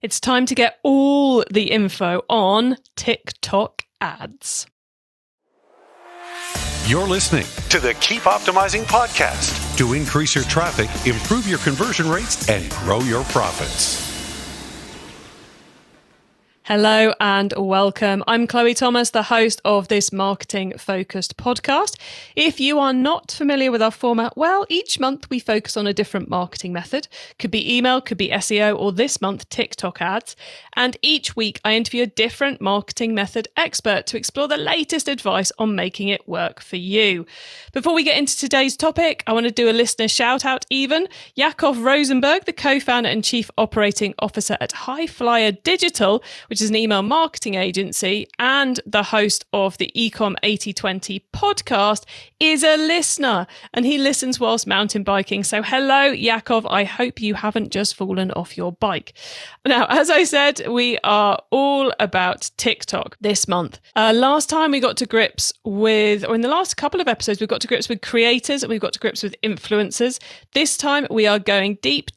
It's time to get all the info on TikTok ads. You're listening to the Keep Optimizing podcast to increase your traffic, improve your conversion rates, and grow your profits. Hello and welcome. I'm Chloe Thomas, the host of this marketing-focused podcast. If you are not familiar with our format, well, each month we focus on a different marketing method. Could be email, could be SEO, or this month, TikTok ads. And each week I interview a different marketing method expert to explore the latest advice on making it work for you. Before we get into today's topic, I want to do a listener shout out even. Yakov Rosenberg, the co-founder and chief operating officer at High Flyer Digital, which is an email marketing agency, and the host of the Ecom 8020 podcast, is a listener, and he listens whilst mountain biking. So hello, Yakov. I hope you haven't just fallen off your bike. Now, as I said, we are all about TikTok this month. Last time we got to grips with, or in the last couple of episodes, we've got to grips with creators and we've got to grips with influencers. This time we are going deep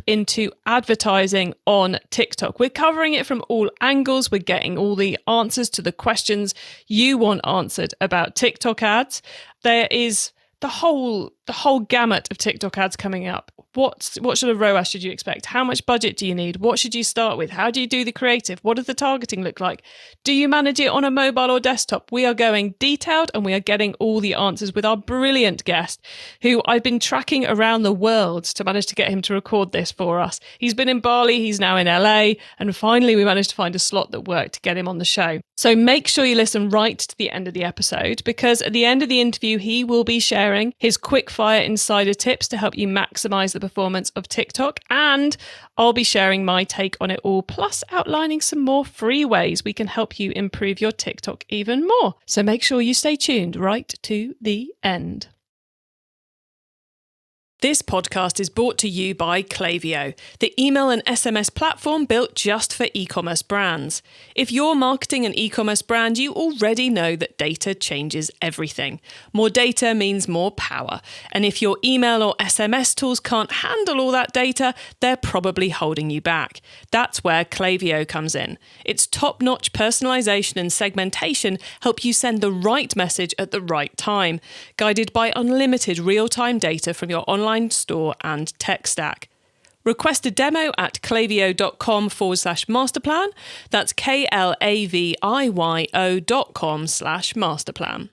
into advertising on TikTok. We're covering it from all angles. We're getting all the answers to the questions you want answered about TikTok ads. There is the whole gamut of TikTok ads coming up. What sort of ROAS should you expect? How much budget do you need? What should you start with? How do you do the creative? What does the targeting look like? Do you manage it on a mobile or desktop? We are going detailed and we are getting all the answers with our brilliant guest, who I've been tracking around the world to manage to get him to record this for us. He's been in Bali, he's now in LA, and finally we managed to find a slot that worked to get him on the show. So make sure you listen right to the end of the episode, because at the end of the interview, he will be sharing his quick-fire insider tips to help you maximize the performance of TikTok, and I'll be sharing my take on it all, plus outlining some more free ways we can help you improve your TikTok even more. So make sure you stay tuned right to the end. This podcast is brought to you by Klaviyo, the email and SMS platform built just for e-commerce brands. If you're marketing an e-commerce brand, you already know that data changes everything. More data means more power. And if your email or SMS tools can't handle all that data, they're probably holding you back. That's where Klaviyo comes in. Its top-notch personalization and segmentation help you send the right message at the right time, guided by unlimited real-time data from your online store and tech stack. Request a demo at klaviyo.com/masterplan. That's KLAVIYO.com/masterplan.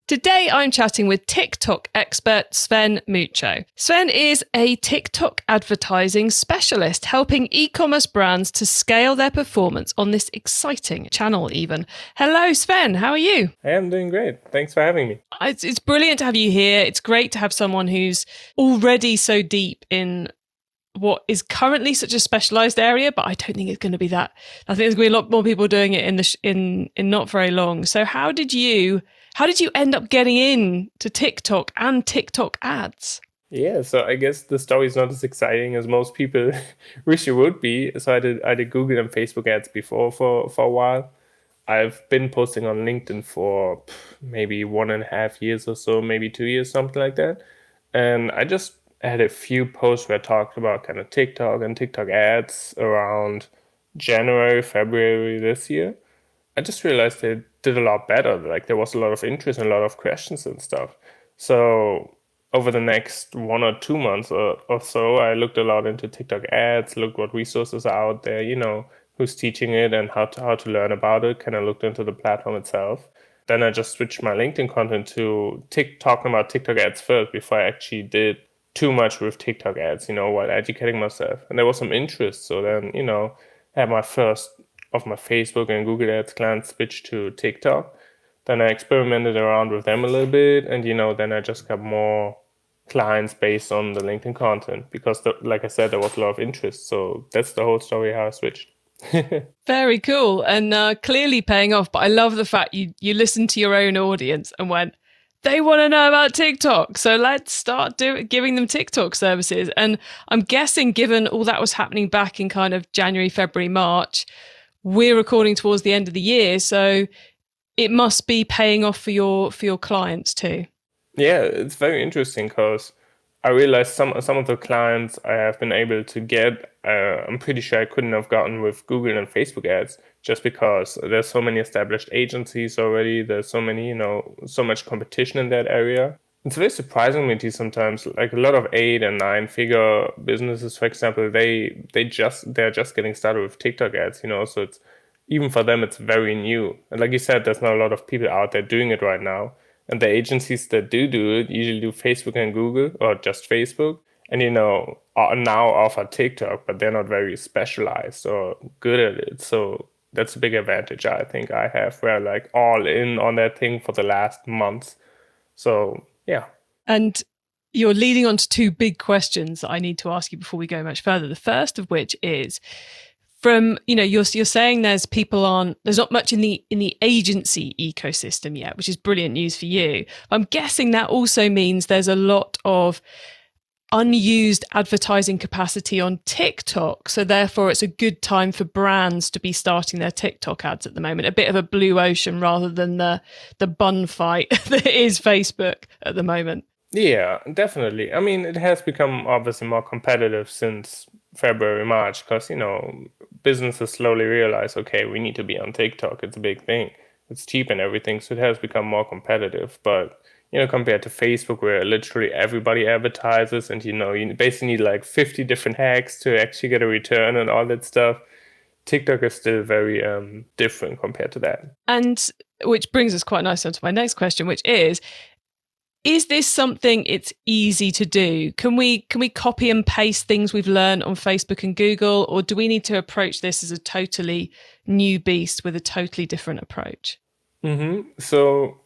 Today, I'm chatting with TikTok expert Sven Muchow. Sven is a TikTok advertising specialist, helping e-commerce brands to scale their performance on this exciting channel even. Hello, Sven. How are you? Hey, I'm doing great. Thanks for having me. It's brilliant to have you here. It's great to have someone who's already so deep in what is currently such a specialized area, but I don't think it's going to be that. I think there's going to be a lot more people doing it in not very long. So how did you end up getting into TikTok and TikTok ads? Yeah, so I guess the story is not as exciting as most people wish it would be. So I did Google and Facebook ads before for a while. I've been posting on LinkedIn for maybe 1.5 years or so, maybe 2 years, something like that. And I just had a few posts where I talked about kind of TikTok and TikTok ads around January, February this year. I just realized they did a lot better. Like there was a lot of interest and a lot of questions and stuff. So over the next 1 or 2 months or so, I looked a lot into TikTok ads, looked what resources are out there, who's teaching it and how to learn about it, kind of looked into the platform itself. Then I just switched my LinkedIn content to talking about TikTok ads first before I actually did too much with TikTok ads, while educating myself. And there was some interest. So then, I had my first of my Facebook and Google Ads clients switched to TikTok. Then I experimented around with them a little bit. And, then I just got more clients based on the LinkedIn content because, like I said, there was a lot of interest. So that's the whole story how I switched. Very cool. And clearly paying off. But I love the fact you listened to your own audience and went, they want to know about TikTok. So let's start giving them TikTok services. And I'm guessing given all that was happening back in kind of January, February, March, we're recording towards the end of the year. So it must be paying off for your clients too. Yeah, it's very interesting because I realized some of the clients I have been able to get, I'm pretty sure I couldn't have gotten with Google and Facebook ads, just because there's so many established agencies already. There's so many, so much competition in that area. It's very surprising to me sometimes, like a lot of 8 and 9 figure businesses, for example, they're just getting started with TikTok ads, so it's, even for them, it's very new. And like you said, there's not a lot of people out there doing it right now. And the agencies that do it usually do Facebook and Google, or just Facebook, and now offer TikTok, but they're not very specialized or good at it. So that's a big advantage I think I have, where like all in on that thing for the last months. So yeah. And you're leading on to 2 big questions that I need to ask you before we go much further. The first of which is, from you're saying there's not much in the agency ecosystem yet, which is brilliant news for you. I'm guessing that also means there's a lot of unused advertising capacity on TikTok, so therefore it's a good time for brands to be starting their TikTok ads at the moment. A bit of a blue ocean rather than the bun fight that is Facebook at the moment. Yeah, definitely. I mean, it has become obviously more competitive since February, March, because, businesses slowly realize, okay, we need to be on TikTok. It's a big thing. It's cheap and everything. So it has become more competitive. But, compared to Facebook, where literally everybody advertises and, you basically need like 50 different hacks to actually get a return and all that stuff. TikTok is still very different compared to that. And which brings us quite nicely onto my next question, which is this something it's easy to do? Can we copy and paste things we've learned on Facebook and Google, or do we need to approach this as a totally new beast with a totally different approach? So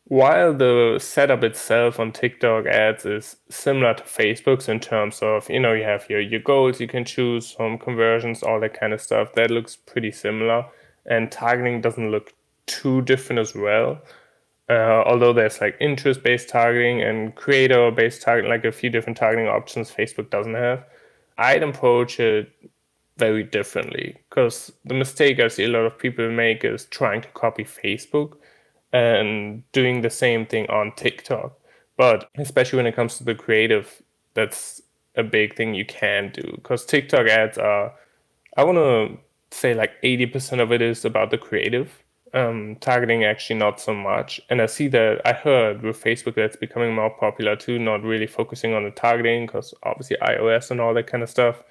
while the setup itself on TikTok ads is similar to Facebook's in terms of, you have your goals, you can choose from conversions, all that kind of stuff, that looks pretty similar. And targeting doesn't look too different as well. Although there's like interest-based targeting and creator-based targeting, like a few different targeting options Facebook doesn't have. I'd approach it very differently, because the mistake I see a lot of people make is trying to copy Facebook and doing the same thing on TikTok. But especially when it comes to the creative, that's a big thing you can do, because TikTok ads are, I want to say like 80% of it is about the creative. Targeting actually not so much. And I heard with Facebook that's becoming more popular too, not really focusing on the targeting, because obviously iOS and all that kind of stuff.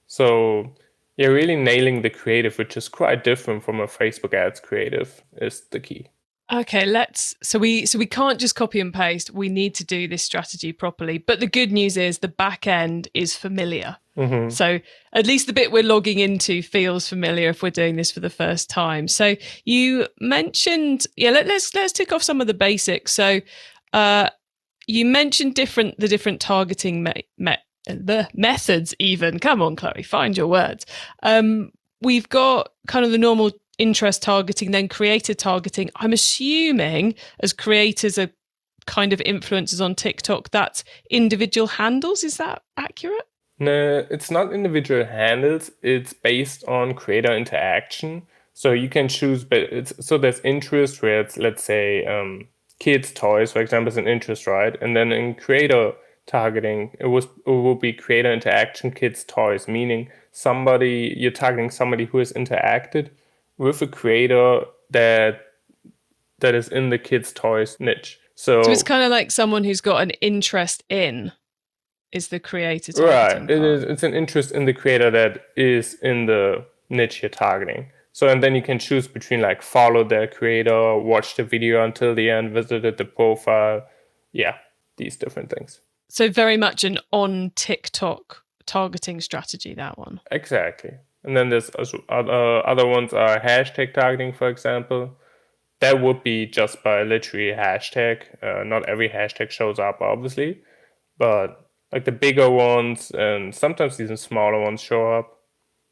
So you're really nailing the creative, which is quite different from a Facebook ads creative, is the key. Okay, so we can't just copy and paste. We need to do this strategy properly. But the good news is the back end is familiar. Mm-hmm. So at least the bit we're logging into feels familiar if we're doing this for the first time. So you mentioned, let's tick off some of the basics. So you mentioned the different targeting the methods even. Come on, Chloe, find your words. We've got kind of the normal interest targeting, then creator targeting. I'm assuming as creators are kind of influencers on TikTok, that's individual handles. Is that accurate? No, it's not individual handles. It's based on creator interaction. So you can choose, so there's interest where it's, let's say, kids' toys, for example, is an interest, right? And then in creator targeting, it will be creator interaction, kids' toys, meaning you're targeting somebody who has interacted with a creator that is in the kids' toys niche. So it's kind of like someone who's got an interest in is the creator targeting. Right. It's an interest in the creator that is in the niche you're targeting. So, and then you can choose between like follow their creator, watch the video until the end, visited the profile. Yeah, these different things. So very much an on TikTok targeting strategy, that one. Exactly. And then there's other ones are hashtag targeting, for example. That would be just by literally a hashtag. Not every hashtag shows up, obviously, but like the bigger ones and sometimes even smaller ones show up.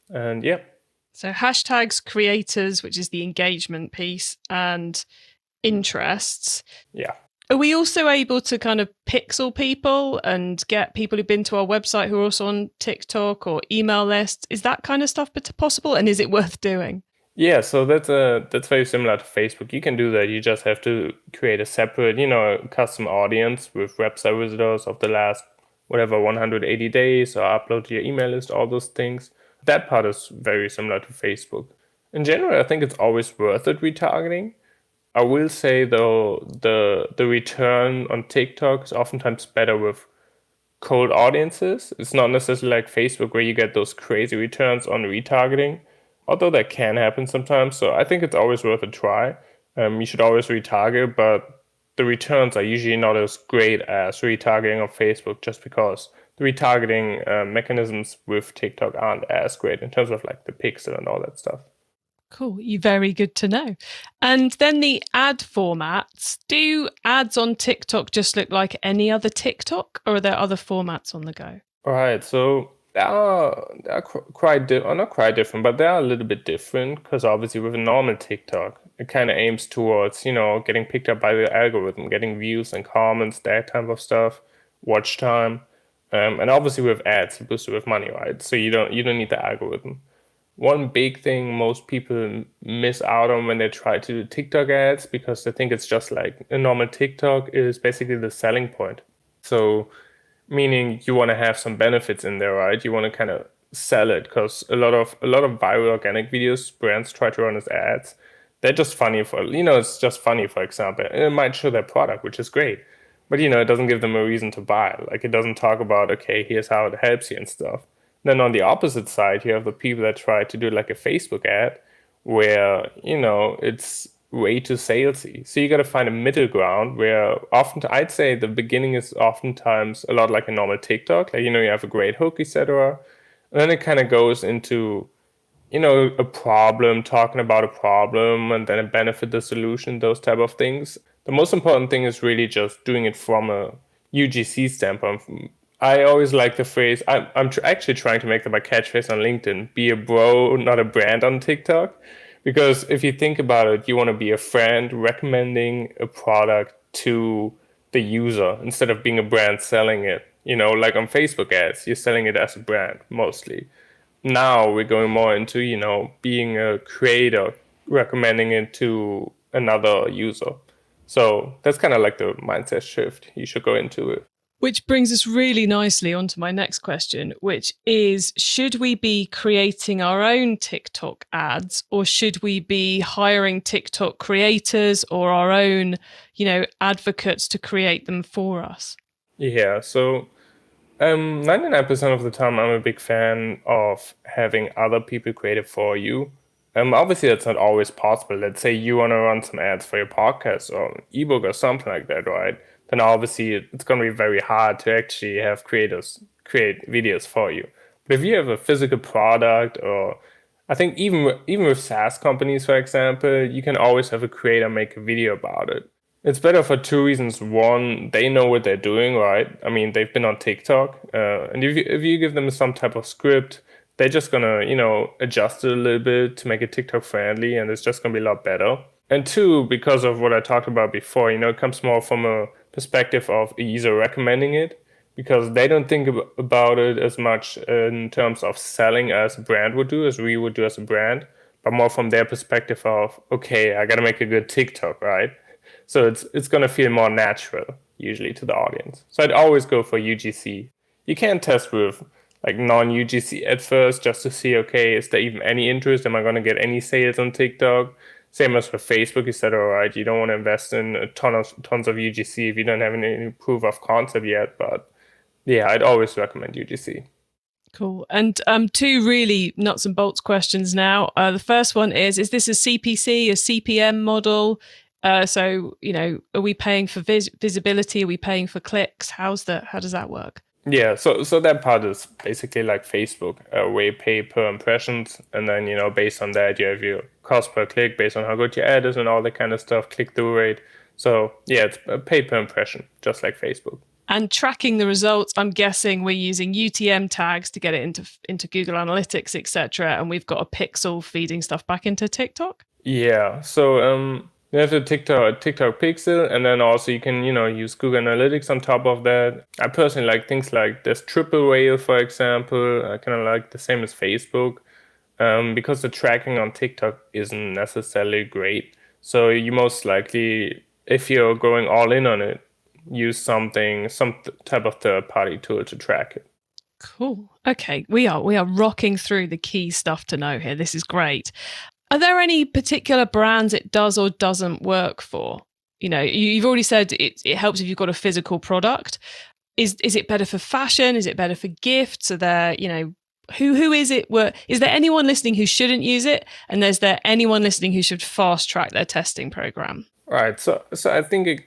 And yeah. So hashtags, creators, which is the engagement piece, and interests. Yeah. Are we also able to kind of pixel people and get people who've been to our website who are also on TikTok or email lists? Is that kind of stuff possible, and is it worth doing? Yeah, so that's very similar to Facebook. You can do that. You just have to create a separate, custom audience with website visitors of the last whatever 180 days or upload to your email list, all those things. That part is very similar to Facebook. In general, I think it's always worth it retargeting. I will say though, the return on TikTok is oftentimes better with cold audiences. It's not necessarily like Facebook where you get those crazy returns on retargeting, although that can happen sometimes. So I think it's always worth a try. You should always retarget, but the returns are usually not as great as retargeting on Facebook, just because the retargeting mechanisms with TikTok aren't as great in terms of like the pixel and all that stuff. Cool. Very good to know. And then the ad formats. Do ads on TikTok just look like any other TikTok, or are there other formats on the go? All right. So they are not quite different, but they are a little bit different because obviously with a normal TikTok, it kind of aims towards, getting picked up by the algorithm, getting views and comments, that type of stuff, watch time. And obviously with ads, you boost it with money, right? So you don't need the algorithm. One big thing most people miss out on when they try to do TikTok ads, because they think it's just like a normal TikTok, is basically the selling point. So meaning you want to have some benefits in there, right? You want to kind of sell it, because a lot of viral organic videos brands try to run as ads. They're just funny for, it's just funny, for example. And it might show their product, which is great. But, it doesn't give them a reason to buy. Like, it doesn't talk about, okay, here's how it helps you and stuff. Then on the opposite side, you have the people that try to do like a Facebook ad where, it's way too salesy. So you got to find a middle ground where often, I'd say the beginning is oftentimes a lot like a normal TikTok. Like, you have a great hook, etc. And then it kind of goes into, a problem, talking about a problem, and then a benefit, the solution, those type of things. The most important thing is really just doing it from a UGC standpoint. I always like the phrase, I'm actually trying to make that my catchphrase on LinkedIn, be a bro, not a brand on TikTok. Because if you think about it, you want to be a friend recommending a product to the user instead of being a brand selling it. Like on Facebook ads, you're selling it as a brand mostly. Now we're going more into, being a creator, recommending it to another user. So that's kind of like the mindset shift you should go into it. Which brings us really nicely onto my next question, which is, should we be creating our own TikTok ads, or should we be hiring TikTok creators or our own, advocates to create them for us? Yeah, so 99% of the time, I'm a big fan of having other people create it for you. Obviously, that's not always possible. Let's say you want to run some ads for your podcast or ebook or something like that, right? Then obviously it's going to be very hard to actually have creators create videos for you. But if you have a physical product, or I think even with SaaS companies, for example, you can always have a creator make a video about it. It's better for two reasons. One, they know what they're doing, right? I mean, they've been on TikTok. And if you give them some type of script, they're just going to, adjust it a little bit to make it TikTok friendly, and it's just going to be a lot better. And two, because of what I talked about before, it comes more from a perspective of a user recommending it, because they don't think about it as much in terms of selling as a brand would do, as we would do as a brand, but more from their perspective of, okay, I got to make a good TikTok, right? So it's going to feel more natural usually to the audience. So I'd always go for UGC. You can test with like non-UGC at first just to see, okay, is there even any interest? Am I going to get any sales on TikTok? Same as for Facebook, you said, all right, you don't want to invest in tons of UGC if you don't have any proof of concept yet. But yeah, I'd always recommend UGC. Cool. And two really nuts and bolts questions now. The first one is this a CPC, a CPM model? So, are we paying for visibility? Are we paying for clicks? How does that work? Yeah, so that part is basically like Facebook, where you pay per impressions, and then based on that you have your cost per click based on how good your ad is and all that kind of stuff, click-through rate. So yeah, it's a pay per impression, just like Facebook. And tracking the results, I'm guessing we're using UTM tags to get it into Google Analytics, etc. And we've got a pixel feeding stuff back into TikTok. Yeah, so you have the TikTok pixel, and then also you can, use Google Analytics on top of that. I personally like things like this triple whale, for example. I kind of like the same as Facebook, because the tracking on TikTok isn't necessarily great. So you most likely, if you're going all in on it, use some type of third-party tool to track it. Cool. Okay, we are rocking through the key stuff to know here. This is great. Are there any particular brands it does or doesn't work for? You've already said it helps if you've got a physical product. Is it better for fashion? Is it better for gifts? Are there, who is it? Is there anyone listening who shouldn't use it? And is there anyone listening who should fast track their testing program? Right. So I think it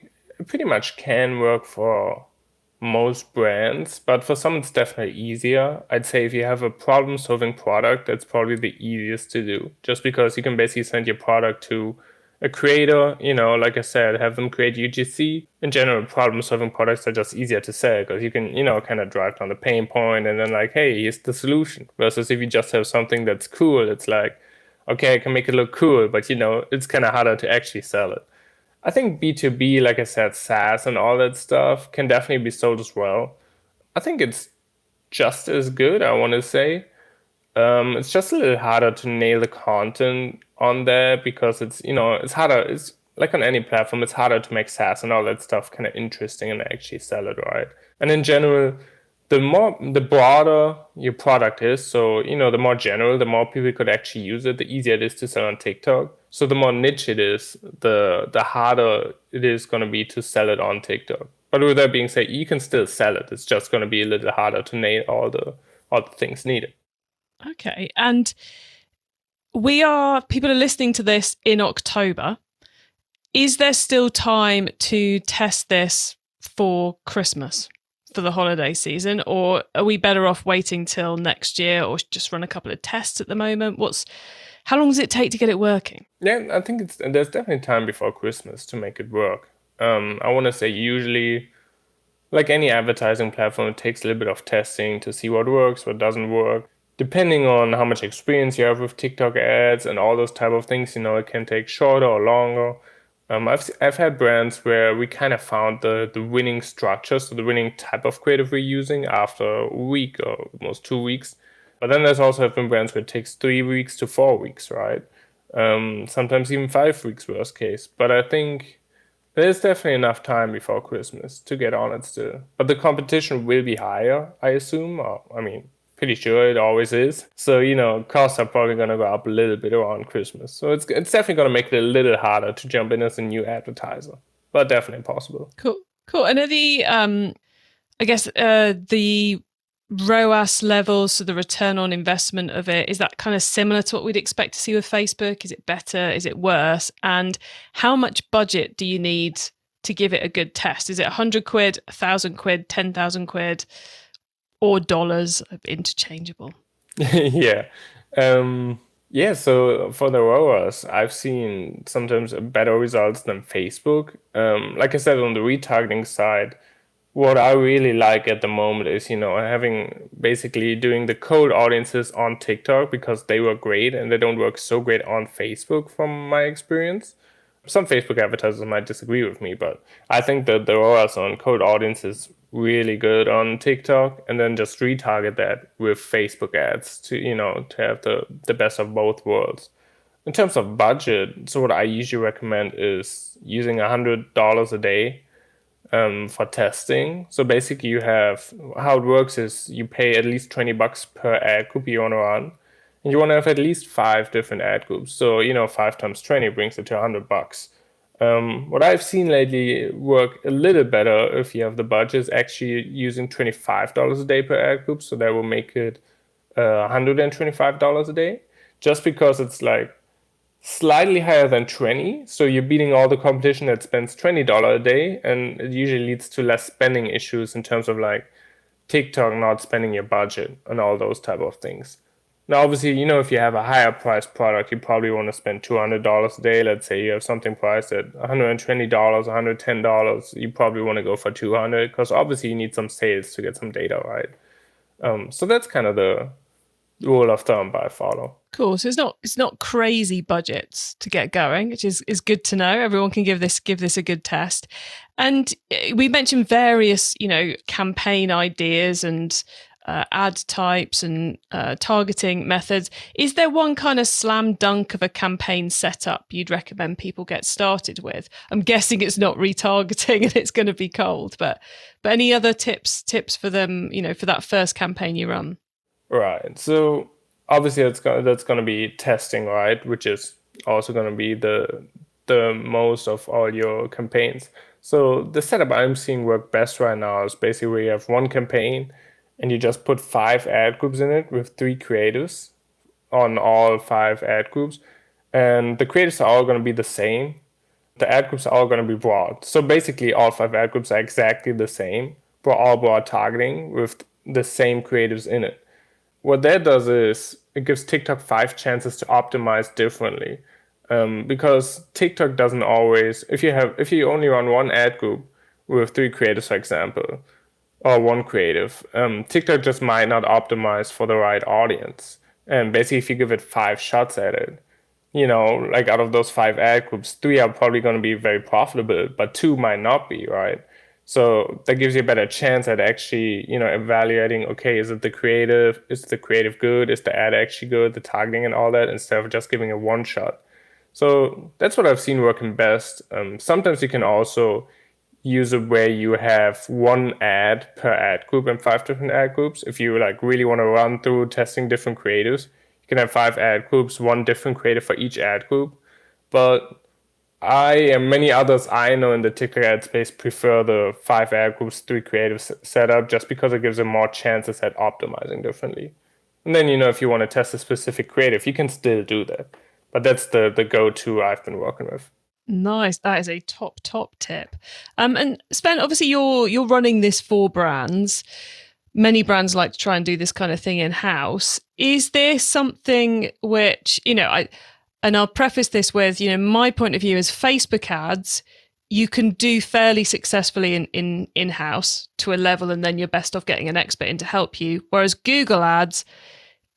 pretty much can work for most brands, but for some it's definitely easier. I'd say if you have a problem-solving product, that's probably the easiest to do, just because you can basically send your product to a creator, like I said, have them create UGC. In general, problem-solving products are just easier to sell because you can, kind of drive down the pain point and then like, hey, here's the solution. Versus if you just have something that's cool, it's like, okay, I can make it look cool, but it's kind of harder to actually sell it. I think B2B, like I said, SaaS and all that stuff can definitely be sold as well. I think it's just as good, I want to say. It's just a little harder to nail the content on there because it's harder. It's like on any platform, it's harder to make SaaS and all that stuff kind of interesting and actually sell it, right? And in general, the broader your product is, so, the more general, the more people could actually use it, the easier it is to sell on TikTok. So the more niche it is, the harder it is going to be to sell it on TikTok. But with that being said, you can still sell it. It's just going to be a little harder to nail all the things needed. Okay. And people are listening to this in October. Is there still time to test this for Christmas, for the holiday season, or are we better off waiting till next year or just run a couple of tests at the moment? How long does it take to get it working? Yeah, I think there's definitely time before Christmas to make it work. I want to say usually, like any advertising platform, it takes a little bit of testing to see what works, what doesn't work. Depending on how much experience you have with TikTok ads and all those type of things, it can take shorter or longer. I've had brands where we kind of found the winning structure, so the winning type of creative we're using after a week or almost 2 weeks. But then there's also been brands where it takes 3 weeks to 4 weeks, right? Sometimes even 5 weeks, worst case. But I think there's definitely enough time before Christmas to get on it still. But the competition will be higher, I assume. Pretty sure it always is. So, costs are probably going to go up a little bit around Christmas. So it's definitely going to make it a little harder to jump in as a new advertiser, but definitely possible. Cool. And are the ROAS levels, so the return on investment of it, is that kind of similar to what we'd expect to see with Facebook? Is it better? Is it worse? And how much budget do you need to give it a good test? Is it 100 quid, 1,000 quid, 10,000 quid? Or dollars, interchangeable? Yeah. So for the ROAS, I've seen sometimes better results than Facebook. Like I said, on the retargeting side, what I really like at the moment is, having basically doing the cold audiences on TikTok because they work great and they don't work so great on Facebook from my experience. Some Facebook advertisers might disagree with me, but I think that the ROAS on cold audiences really good on TikTok, and then just retarget that with Facebook ads to have the best of both worlds. In terms of budget, so what I usually recommend is using $100 a day for testing. So basically you have, how it works is you pay at least $20 per ad group you want to run, and you want to have at least 5 different ad groups. So 5 times 20 brings it to $100. What I've seen lately work a little better if you have the budget is actually using $25 a day per ad group. So that will make it $125 a day, just because it's like slightly higher than 20. So you're beating all the competition that spends $20 a day, and it usually leads to less spending issues in terms of like TikTok not spending your budget and all those type of things. Now, obviously, if you have a higher priced product, you probably want to spend $200 a day. Let's say you have something priced at $120, $110. You probably want to go for $200 because obviously you need some sales to get some data, right? So that's kind of the rule of thumb I follow. Cool. So it's not crazy budgets to get going, which is good to know. Everyone can give this a good test. And we mentioned various, campaign ideas and ad types and targeting methods. Is there one kind of slam dunk of a campaign setup you'd recommend people get started with? I'm guessing it's not retargeting and it's going to be cold, but any other tips for them, for that first campaign you run? Right. So obviously that's going to be testing, right? Which is also going to be the most of all your campaigns. So the setup I'm seeing work best right now is basically where you have one campaign and you just put 5 ad groups in it with 3 creatives on all 5 ad groups. And the creatives are all going to be the same. The ad groups are all going to be broad. So basically all 5 ad groups are exactly the same, but all broad targeting with the same creatives in it. What that does is it gives TikTok 5 chances to optimize differently. Because TikTok doesn't always, if you only run one ad group with 3 creatives, for example, or one creative, TikTok just might not optimize for the right audience. And basically, if you give it 5 shots at it, like out of those 5 ad groups, 3 are probably going to be very profitable, but 2 might not be, right? So that gives you a better chance at actually, evaluating, okay, is the creative good? Is the ad actually good? The targeting and all that, instead of just giving a one shot. So that's what I've seen working best. Sometimes you can also use it where you have one ad per ad group and 5 different ad groups. If you really want to run through testing different creatives, you can have 5 ad groups, 1 different creative for each ad group. But I and many others I know in the TikTok ad space prefer the 5 ad groups, 3 creatives setup, just because it gives them more chances at optimizing differently. And then, if you want to test a specific creative, you can still do that. But that's the go-to I've been working with. Nice. That is a top tip. And Sven, obviously you're running this for brands. Many brands like to try and do this kind of thing in-house. Is there something which, and I'll preface this with, my point of view is Facebook ads, you can do fairly successfully in-house to a level, and then you're best off getting an expert in to help you. Whereas Google ads,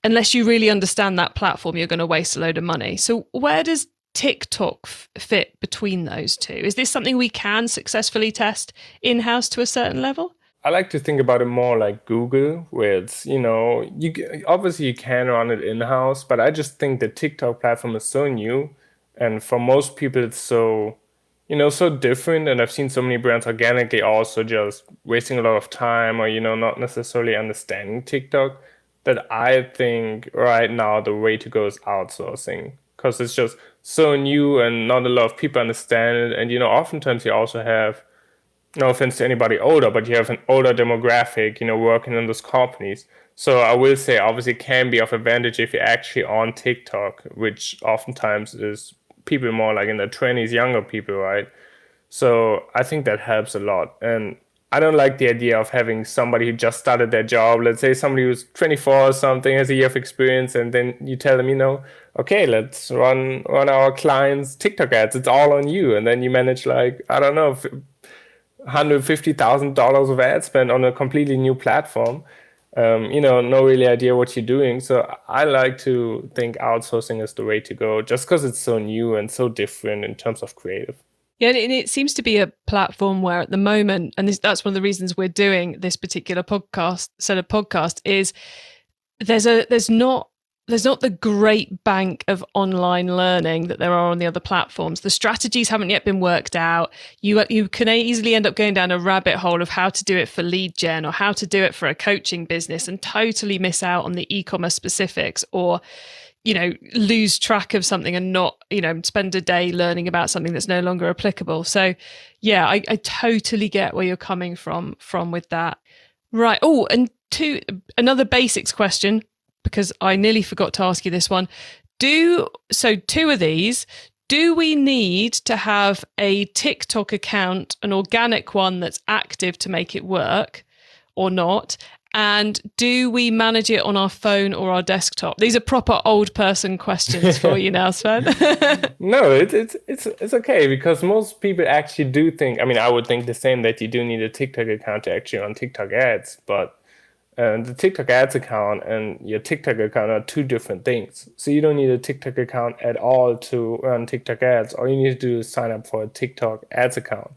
unless you really understand that platform, you're going to waste a load of money. So where does TikTok fit between those two? Is this something we can successfully test in-house to a certain level? I like to think about it more like Google, where it's, obviously you can run it in-house, but I just think the TikTok platform is so new. And for most people, it's so, so different. And I've seen so many brands organically also just wasting a lot of time or, not necessarily understanding TikTok, that I think right now the way to go is outsourcing. Because it's just so new and not a lot of people understand it. And, oftentimes you also have, no offense to anybody older, but you have an older demographic, working in those companies. So I will say, obviously, it can be of advantage if you're actually on TikTok, which oftentimes is people more like in their 20s, younger people, right? So I think that helps a lot. And I don't like the idea of having somebody who just started their job, let's say somebody who's 24 or something, has a year of experience, and then you tell them, okay, let's run our clients' TikTok ads. It's all on you. And then you manage $150,000 of ad spend on a completely new platform. No really idea what you're doing. So I like to think outsourcing is the way to go, just because it's so new and so different in terms of creative. Yeah, and it seems to be a platform where at the moment, and that's one of the reasons we're doing this particular podcast, is there's not the great bank of online learning that there are on the other platforms. The strategies haven't yet been worked out. You can easily end up going down a rabbit hole of how to do it for lead gen or how to do it for a coaching business and totally miss out on the e-commerce specifics, or lose track of something and not, spend a day learning about something that's no longer applicable. So yeah, I totally get where you're coming from with that. Right. Oh, and another basics question, because I nearly forgot to ask you this one. 2 of these, do we need to have a TikTok account, an organic one that's active to make it work or not? And do we manage it on our phone or our desktop? These are proper old person questions for you now, Sven. No, it's okay, because most people actually do think, I would think the same, that you do need a TikTok account to actually run TikTok ads, but the TikTok ads account and your TikTok account are 2 different things. So you don't need a TikTok account at all to run TikTok ads. All you need to do is sign up for a TikTok ads account.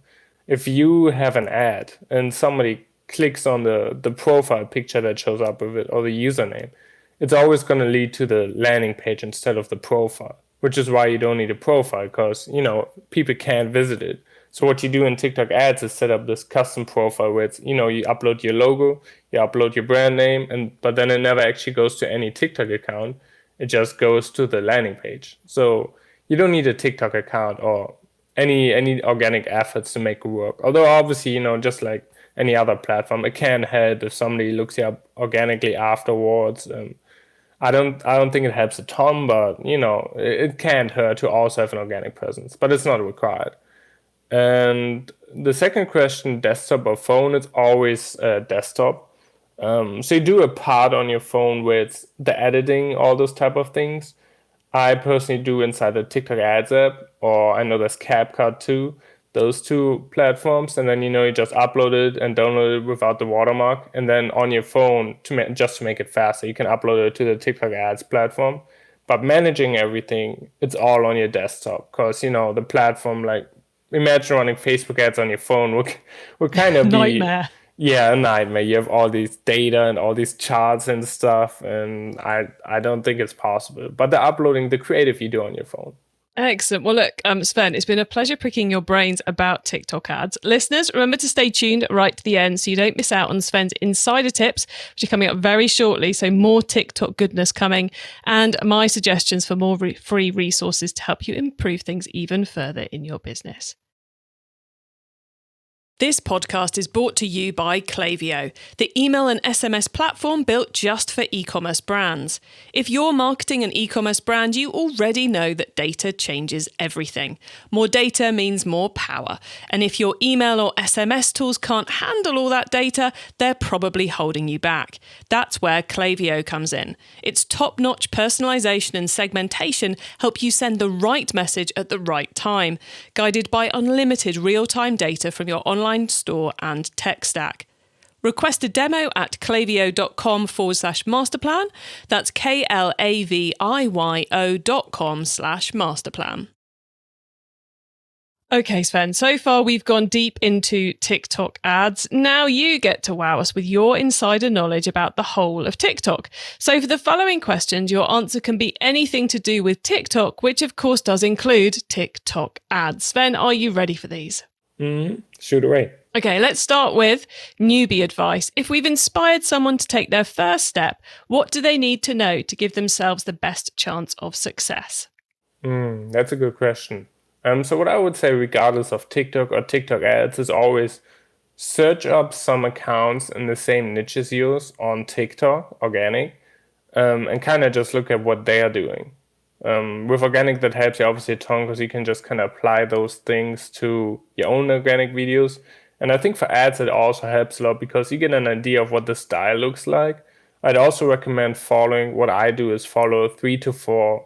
If you have an ad and somebody clicks on the profile picture that shows up with it or the username, it's always going to lead to the landing page instead of the profile, which is why you don't need a profile, because, people can't visit it. So what you do in TikTok ads is set up this custom profile where it's, you upload your logo, you upload your brand name, but then it never actually goes to any TikTok account. It just goes to the landing page. So you don't need a TikTok account or any organic efforts to make it work. Although obviously, just like any other platform, it can help if somebody looks you up organically afterwards. I don't think it helps a ton, but it can't hurt to also have an organic presence, but it's not required. And the second question, desktop or phone, it's always desktop. So you do a part on your phone where it's the editing, all those type of things. I personally do inside the TikTok ads app, or I know there's CapCut too, those two platforms. And then, you just upload it and download it without the watermark. And then on your phone, just to make it faster, you can upload it to the TikTok ads platform. But managing everything, it's all on your desktop, because, the platform, like, imagine running Facebook ads on your phone would kind of be nightmare. Yeah, a nightmare. You have all these data and all these charts and stuff, and I don't think it's possible. But the uploading, the creative you do on your phone. Excellent. Well, look, Sven, it's been a pleasure picking your brains about TikTok ads. Listeners, remember to stay tuned right to the end so you don't miss out on Sven's insider tips, which are coming up very shortly. So more TikTok goodness coming, and my suggestions for more free resources to help you improve things even further in your business. This podcast is brought to you by Klaviyo, the email and SMS platform built just for e-commerce brands. If you're marketing an e-commerce brand, you already know that data changes everything. More data means more power. And if your email or SMS tools can't handle all that data, they're probably holding you back. That's where Klaviyo comes in. Its top-notch personalization and segmentation help you send the right message at the right time, guided by unlimited real-time data from your online store and tech stack. Request a demo at klaviyo.com/masterplan. That's klaviyo.com/masterplan. Okay, Sven, so far we've gone deep into TikTok ads. Now you get to wow us with your insider knowledge about the whole of TikTok. So for the following questions, your answer can be anything to do with TikTok, which of course does include TikTok ads. Sven, are you ready for these? Shoot away. Okay, let's start with newbie advice. If we've inspired someone to take their first step, what do they need to know to give themselves the best chance of success? That's a good question. So what I would say, regardless of TikTok or TikTok ads, is always search up some accounts in the same niche as yours on TikTok, organic, and kind of just look at what they are doing. With organic, that helps you obviously a ton, because you can just kind of apply those things to your own organic videos. And I think for ads, it also helps a lot because you get an idea of what the style looks like. I'd also recommend following, what I do is follow 3 to 4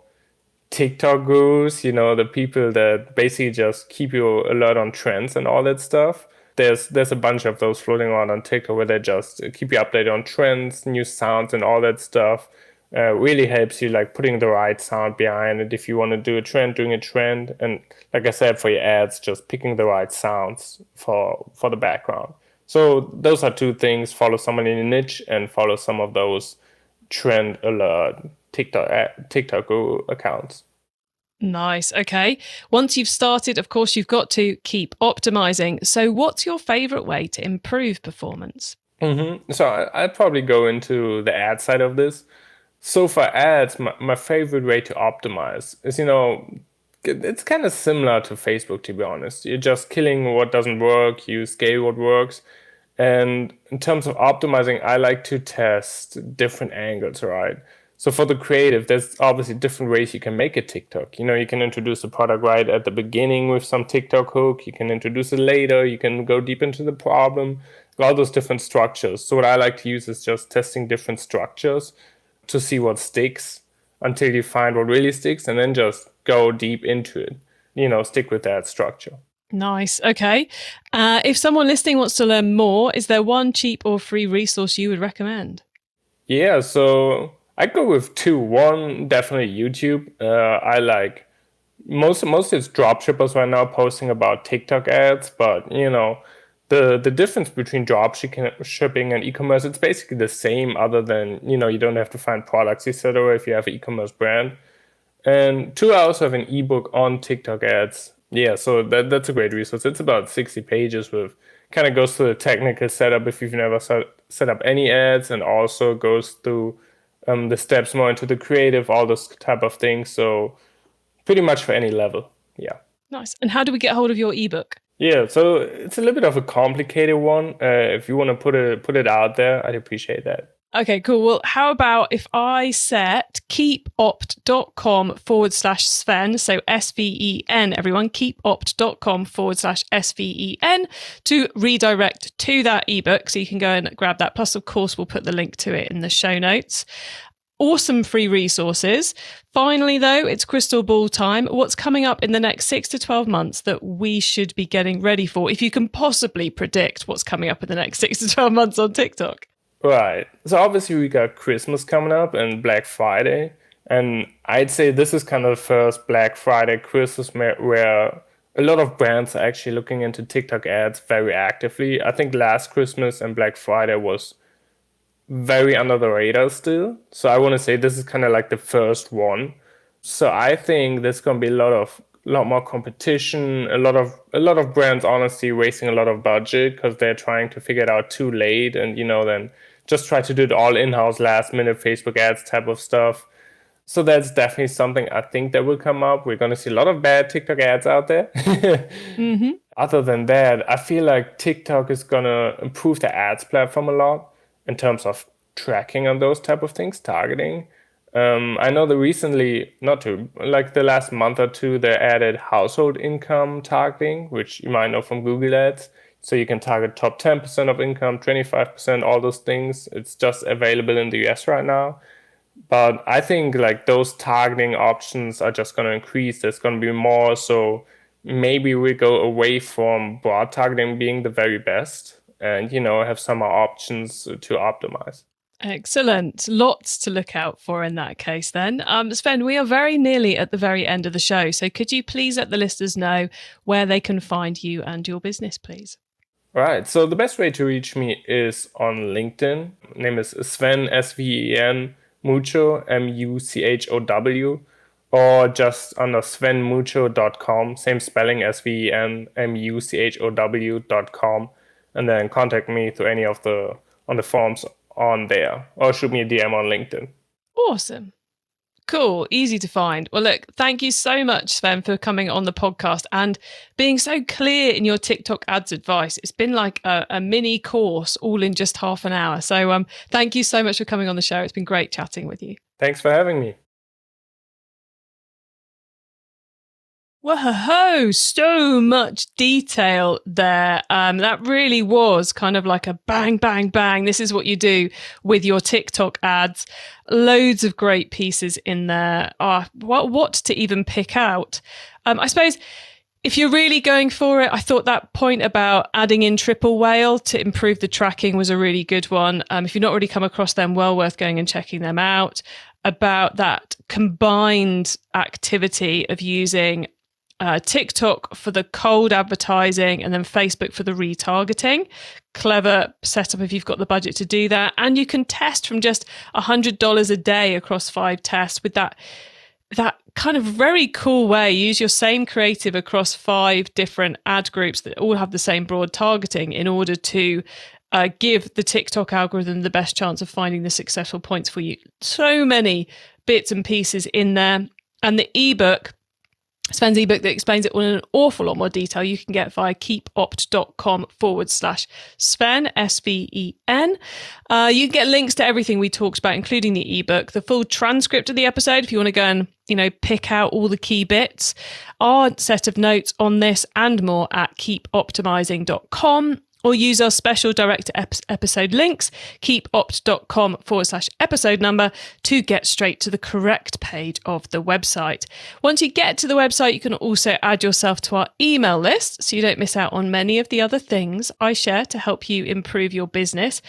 TikTok gurus, the people that basically just keep you alert on trends and all that stuff. There's a bunch of those floating around on TikTok where they just keep you updated on trends, new sounds and all that stuff. Really helps you, like, putting the right sound behind it. If you want to do a trend, doing a trend, and like I said, for your ads, just picking the right sounds for the background. So those are 2 things: follow someone in a niche and follow some of those trend alert TikTok accounts. Nice. Okay. Once you've started, of course, you've got to keep optimizing. So what's your favorite way to improve performance? So I'd probably go into the ad side of this. So for ads, my favorite way to optimize is, it's kind of similar to Facebook, to be honest. You're just killing what doesn't work, you scale what works. And in terms of optimizing, I like to test different angles, right? So for the creative, there's obviously different ways you can make a TikTok. You can introduce a product right at the beginning with some TikTok hook. You can introduce it later. You can go deep into the problem, all those different structures. So what I like to use is just testing different structures to see what sticks until you find what really sticks, and then just go deep into it, stick with that structure. Nice. Okay. If someone listening wants to learn more, is there one cheap or free resource you would recommend? Yeah, so I go with 2. One, definitely YouTube. I like most it's dropshippers right now posting about TikTok ads, but the the difference between drop shipping and e-commerce, it's basically the same, other than, you don't have to find products, etc. if you have an e-commerce brand. And 2 hours of an ebook on TikTok ads. Yeah, so that's a great resource. It's about 60 pages with kind of goes through the technical setup if you've never set up any ads, and also goes through the steps more into the creative, all those type of things. So pretty much for any level. Yeah. Nice. And how do we get hold of your ebook? Yeah, so it's a little bit of a complicated one. If you want to put it out there, I'd appreciate that. Okay, cool. Well, how about if I set keepopt.com/Sven, so SVEN, everyone, keepopt.com/SVEN to redirect to that ebook, so you can go and grab that. Plus, of course, we'll put the link to it in the show notes. Awesome free resources. Finally, though, it's crystal ball time. What's coming up in the next 6 to 12 months that we should be getting ready for, if you can possibly predict what's coming up in the next 6 to 12 months on TikTok? Right. So obviously we got Christmas coming up and Black Friday. And I'd say this is kind of the first Black Friday, Christmas where a lot of brands are actually looking into TikTok ads very actively. I think last Christmas and Black Friday was very under the radar still. So I want to say this is kind of like the first one. So I think there's going to be a lot more competition, a lot of brands honestly wasting a lot of budget because they're trying to figure it out too late, and then just try to do it all in-house, last minute Facebook ads type of stuff. So that's definitely something I think that will come up. We're going to see a lot of bad TikTok ads out there. Mm-hmm. Other than that, I feel like TikTok is going to improve the ads platform a lot in terms of tracking on those type of things, targeting. I know that recently, like the last month or two, they added household income targeting, which you might know from Google Ads. So you can target top 10% of income, 25%, all those things. It's just available in the US right now. But I think like those targeting options are just going to increase. There's going to be more. So maybe we go away from broad targeting being the very best and, have some more options to optimize. Excellent. Lots to look out for in that case then. Sven, we are very nearly at the very end of the show. So could you please let the listeners know where they can find you and your business, please? Right. So the best way to reach me is on LinkedIn. My name is Sven, SVEN, Muchow, MUCHOW, or just under svenmuchow.com, same spelling, SVEN, MUCHOW.com, and then contact me through any of the forms on there, or shoot me a DM on LinkedIn. Awesome. Cool. Easy to find. Well, look, thank you so much, Sven, for coming on the podcast and being so clear in your TikTok ads advice. It's been like a mini course all in just half an hour. So thank you so much for coming on the show. It's been great chatting with you. Thanks for having me. Whoa, so much detail there. That really was kind of like a bang, bang, bang. This is what you do with your TikTok ads. Loads of great pieces in there. What to even pick out? I suppose if you're really going for it, I thought that point about adding in triple whale to improve the tracking was a really good one. If you've not already come across them, well worth going and checking them out. About that combined activity of using TikTok for the cold advertising and then Facebook for the retargeting. Clever setup if you've got the budget to do that. And you can test from just $100 a day across 5 tests with that kind of very cool way. Use your same creative across 5 different ad groups that all have the same broad targeting in order to give the TikTok algorithm the best chance of finding the successful points for you. So many bits and pieces in there. And the ebook, Sven's ebook that explains it all in an awful lot more detail, you can get via keepopt.com/Sven, SVEN. You can get links to everything we talked about, including the ebook, the full transcript of the episode, if you want to go and, pick out all the key bits, our set of notes on this and more at keepoptimizing.com. Or use our special direct episode links, keepopt.com/episode number, to get straight to the correct page of the website. Once you get to the website, you can also add yourself to our email list so you don't miss out on many of the other things I share to help you improve your business.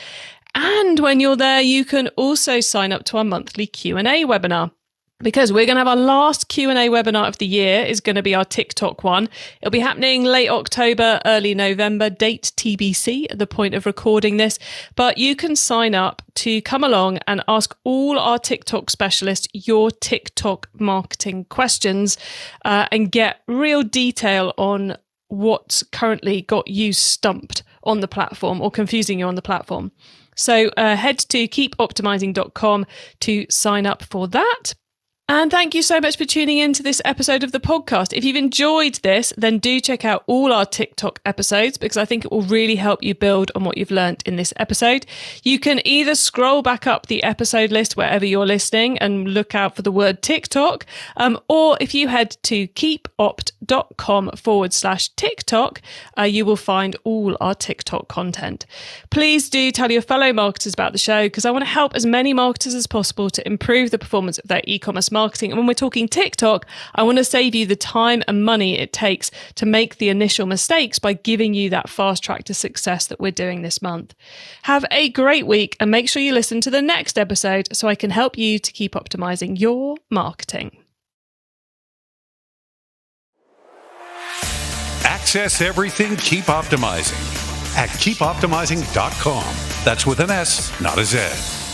And when you're there, you can also sign up to our monthly Q&A webinar. because we're going to have our last Q&A webinar of the year is going to be our TikTok one. It'll be happening late October, early November, date TBC at the point of recording this. But you can sign up to come along and ask all our TikTok specialists your TikTok marketing questions and get real detail on what's currently got you stumped on the platform or confusing you on the platform. So head to keepoptimizing.com to sign up for that. And thank you so much for tuning in to this episode of the podcast. If you've enjoyed this, then do check out all our TikTok episodes because I think it will really help you build on what you've learned in this episode. You can either scroll back up the episode list wherever you're listening and look out for the word TikTok, or if you head to keepopt.com/TikTok, you will find all our TikTok content. Please do tell your fellow marketers about the show because I want to help as many marketers as possible to improve the performance of their e-commerce marketing. And when we're talking TikTok, I want to save you the time and money it takes to make the initial mistakes by giving you that fast track to success that we're doing this month. Have a great week and make sure you listen to the next episode so I can help you to keep optimizing your marketing. Access everything Keep Optimizing at keepoptimizing.com. That's with an S, not a Z.